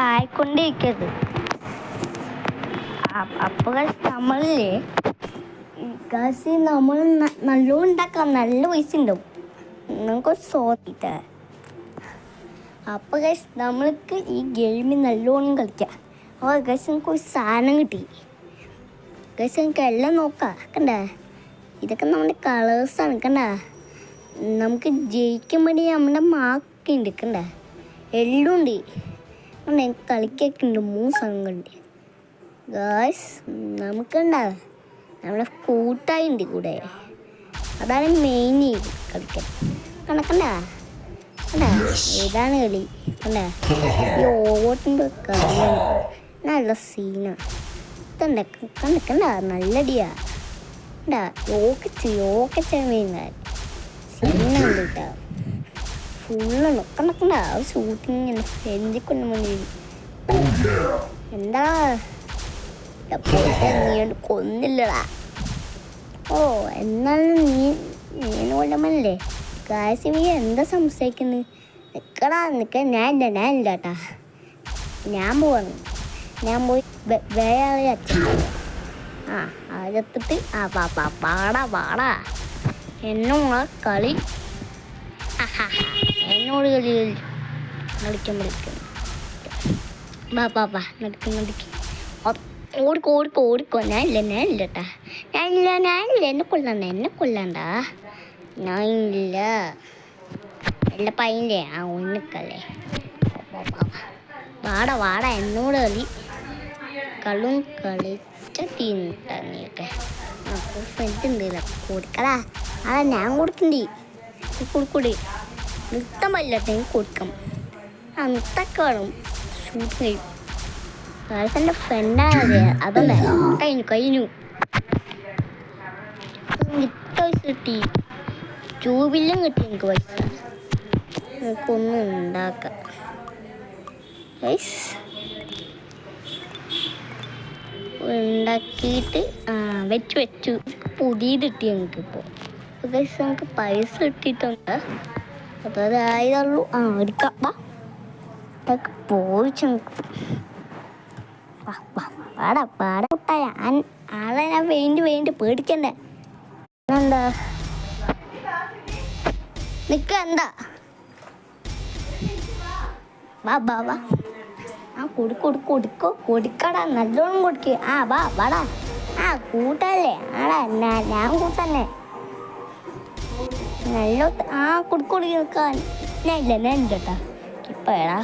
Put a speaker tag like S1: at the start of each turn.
S1: ആയിക്കൊണ്ടിരിക്കരുത്. അപ്പൊ നമ്മളില്ലേ നമ്മൾ നല്ലോണം ഉണ്ടാക്കാം, നല്ല പൈസ ഉണ്ടാവും. നമുക്ക് സോത്തിട്ട അപ്പോൾ നമ്മൾക്ക് ഈ ഗെയിമിൽ നല്ലോണം കളിക്കാം. അപ്പോൾ നമുക്ക് ഒരു സാധനം കിട്ടി. നമുക്ക് എല്ലാം നോക്കാം. കണ്ട, ഇതൊക്കെ നമ്മുടെ കളേഴ്സാണ്. കണ്ട, നമുക്ക് ജയിക്കാൻ വേണ്ടി നമ്മുടെ മാർക്കുണ്ട്. കണ്ട, എല്ലാം ഉണ്ട്. എനിക്ക് കളിക്കൊക്കെ ഉണ്ട്. 3 സാധനങ്ങളുണ്ട് ഗായ്സ്. നമുക്കുണ്ടാ നമ്മുടെ കൂട്ടായിണ്ട് കൂടെ. അതാണ് മെയിൻ കളിക്കാൻ. കണക്കണ്ട കണ്ട, ഏതാണ് കളി. കണ്ട, ഈ ഓട്ടിൻ്റെ കളിയാണ്. നല്ല സീനാണ്. കണ്ട കണ്ട കണ്ട, നല്ലടിയാ. കണ്ട, യോക്കച്ച മെയിൻ സീനുണ്ട് കേട്ടോ. ഫുള്ളാണ്. കണക്കണ്ട ഷൂട്ടിങ് ഫ്രണ്ടിൽ കൊണ്ട് വേണ്ടി. എന്താ നീ കൊന്നില്ലടാ. ഓ, എന്നാലും നീ കൊല്ലമല്ലേ കാശ്. നീ എന്താ സംസാരിക്കുന്നത്? നിൽക്കടാ ഞാൻ ഇല്ല കേട്ടാ. ഞാൻ പോവാണ്. ഞാൻ പോയി വേറെ അച്ഛൻ അകത്തിട്ട് പാടാ എന്നോട് കളി. എന്നോട് കളിക്കാൻ വിളിക്കുന്നു. നടക്കും ഓടിക്കോ. ഞാനില്ല കേട്ടാ. ഞാനില്ല എന്നെ കൊല്ലണ്ട. ഞാനില്ല എല്ലാ പയ്യൻ്റെ ഒന്നിക്കല്ലേ. വാടാ എന്നോട് കളിച്ച തീന്നിട്ടൊക്കെ ഫ്രണ്ട് ഉണ്ടല്ല. കൊടുക്കടാ. അതാ ഞാൻ കൊടുക്കണ്ടേ. കൊടുക്കൂടി. നൃത്തം പറ്റില്ലട്ടെ. എനിക്ക് കൊടുക്കാം. നൃത്തൊക്കെ വേണം. ഷൂട്ട് കഴിയും. എൻ്റെ ഫ്രണ്ടാണത്. അതല്ലേ കഴിഞ്ഞു. പൈസ കിട്ടി. ട്യൂബിലും കിട്ടി എനിക്ക് പൈസ. നമുക്കൊന്നും ഉണ്ടാക്കാം. ഉണ്ടാക്കിയിട്ട് വെച്ചു പുതിയത് കിട്ടി ഞങ്ങൾക്കിപ്പോൾ. നമുക്ക് പൈസ കിട്ടിയിട്ടുണ്ട്. അപ്പോൾ അതായതുള്ളൂ. എടുക്കാം. ഇതൊക്കെ പോയിച്ചു പാടാ. ആളെ ഞാൻ വേണ്ടി പേടിക്കണ്ടേ. എന്താ നിക്ക എന്താ വാ കൊടുക്കടാ. നല്ലോണം കൊടുക്ക. വാടാ. കൂട്ടല്ലേ. ഞാൻ കൂട്ടന്നെ. നല്ല കൊടുക്കാൻ ഞാൻ ഇല്ല കേട്ടാ. ഇപ്പടാ